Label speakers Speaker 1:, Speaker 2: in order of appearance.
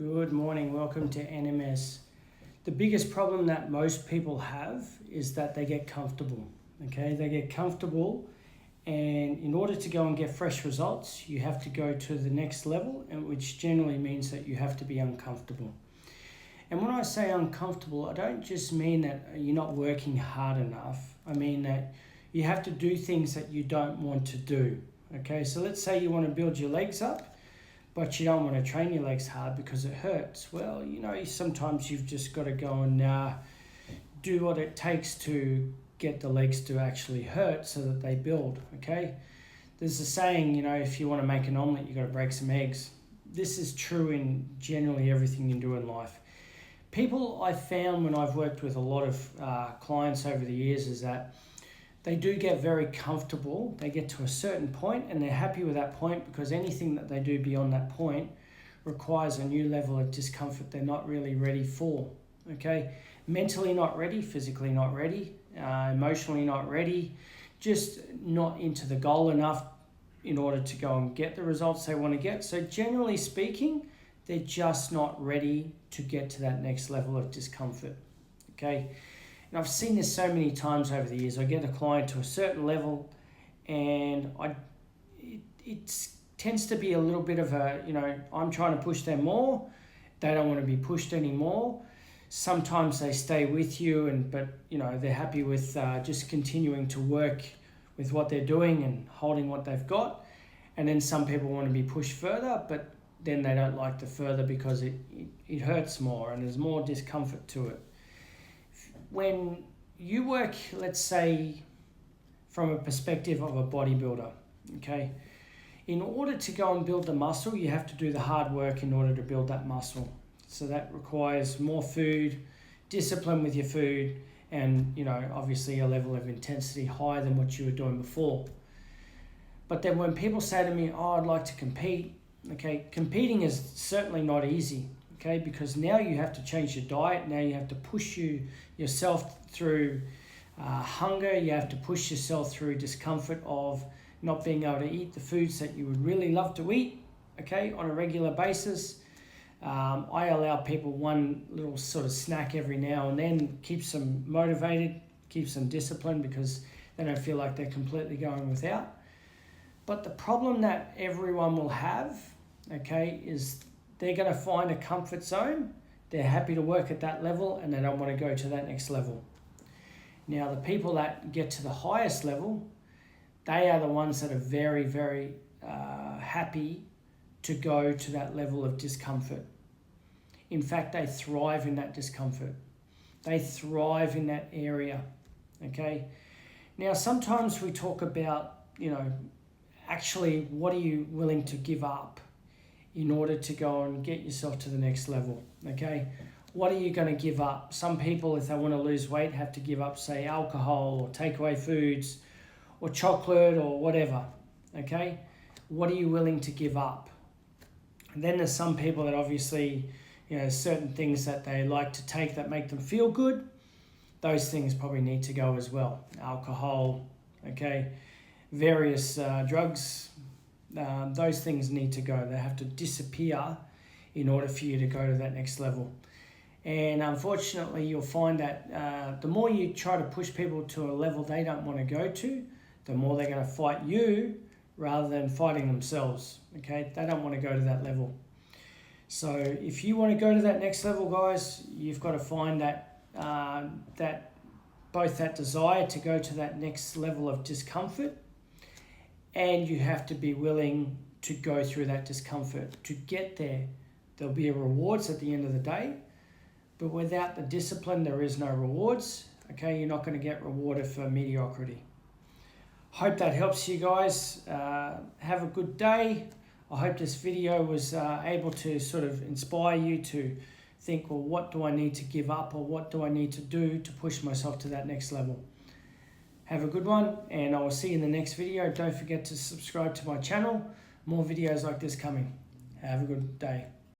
Speaker 1: Good morning, welcome to NMS. The biggest problem that most people have is that they get comfortable, okay? They get comfortable, and in order to go and get fresh results, you have to go to the next level, and which generally means that you have to be uncomfortable. And when I say uncomfortable, I don't just mean that you're not working hard enough. I mean that you have to do things that you don't want to do, okay? So let's say you want to build your legs up, but you don't want to train your legs hard because it hurts. Well, sometimes you've just got to go and do what it takes to get the legs to actually hurt so that they build, okay? There's a saying, if you want to make an omelette, you've got to break some eggs. This is true in generally everything you do in life. People I've found when I've worked with a lot of clients over the years is that they do get very comfortable. They get to a certain point and they're happy with that point because anything that they do beyond that point requires a new level of discomfort they're not really ready for, okay? Mentally not ready, physically not ready, emotionally not ready, just not into the goal enough in order to go and get the results they want to get. So generally speaking, they're just not ready to get to that next level of discomfort, okay? And I've seen this so many times over the years. I get a client to a certain level and it tends to be a little bit of I'm trying to push them more. They don't want to be pushed anymore. Sometimes they stay with you, but they're happy with just continuing to work with what they're doing and holding what they've got. And then some people want to be pushed further, but then they don't like the further because it hurts more and there's more discomfort to it. When you work, let's say, from a perspective of a bodybuilder, okay, in order to go and build the muscle, you have to do the hard work in order to build that muscle. So that requires more food, discipline with your food, and, obviously a level of intensity higher than what you were doing before. But then when people say to me, I'd like to compete, okay, competing is certainly not easy. Okay, because now you have to change your diet. Now you have to push yourself through hunger. You have to push yourself through discomfort of not being able to eat the foods that you would really love to eat, okay, on a regular basis. I allow people one little sort of snack every now and then, keeps them motivated, keeps them disciplined because they don't feel like they're completely going without. But the problem that everyone will have, okay, is they're going to find a comfort zone. They're happy to work at that level and they don't want to go to that next level. Now, the people that get to the highest level, they are the ones that are very, very happy to go to that level of discomfort. In fact, they thrive in that discomfort. They thrive in that area, okay? Now, sometimes we talk about, actually, what are you willing to give up in order to go and get yourself to the next level, okay? What are you going to give up? Some people, if they want to lose weight, have to give up, say, alcohol or takeaway foods or chocolate or whatever, okay? What are you willing to give up? And then there's some people that obviously, certain things that they like to take that make them feel good. Those things probably need to go as well. Alcohol, okay? Various drugs, those things need to go. They have to disappear in order for you to go to that next level. And unfortunately, you'll find that the more you try to push people to a level they don't want to go to, the more they're going to fight you rather than fighting themselves. Okay, they don't want to go to that level. So if you want to go to that next level, guys, you've got to find that both that desire to go to that next level of discomfort, and you have to be willing to go through that discomfort to get there. There'll be rewards at the end of the day, but without the discipline, there is no rewards. Okay, you're not going to get rewarded for mediocrity. Hope that helps you guys. Have a good day. I hope this video was able to sort of inspire you to think, well, what do I need to give up or what do I need to do to push myself to that next level? Have a good one, and I will see you in the next video. Don't forget to subscribe to my channel. More videos like this coming. Have a good day.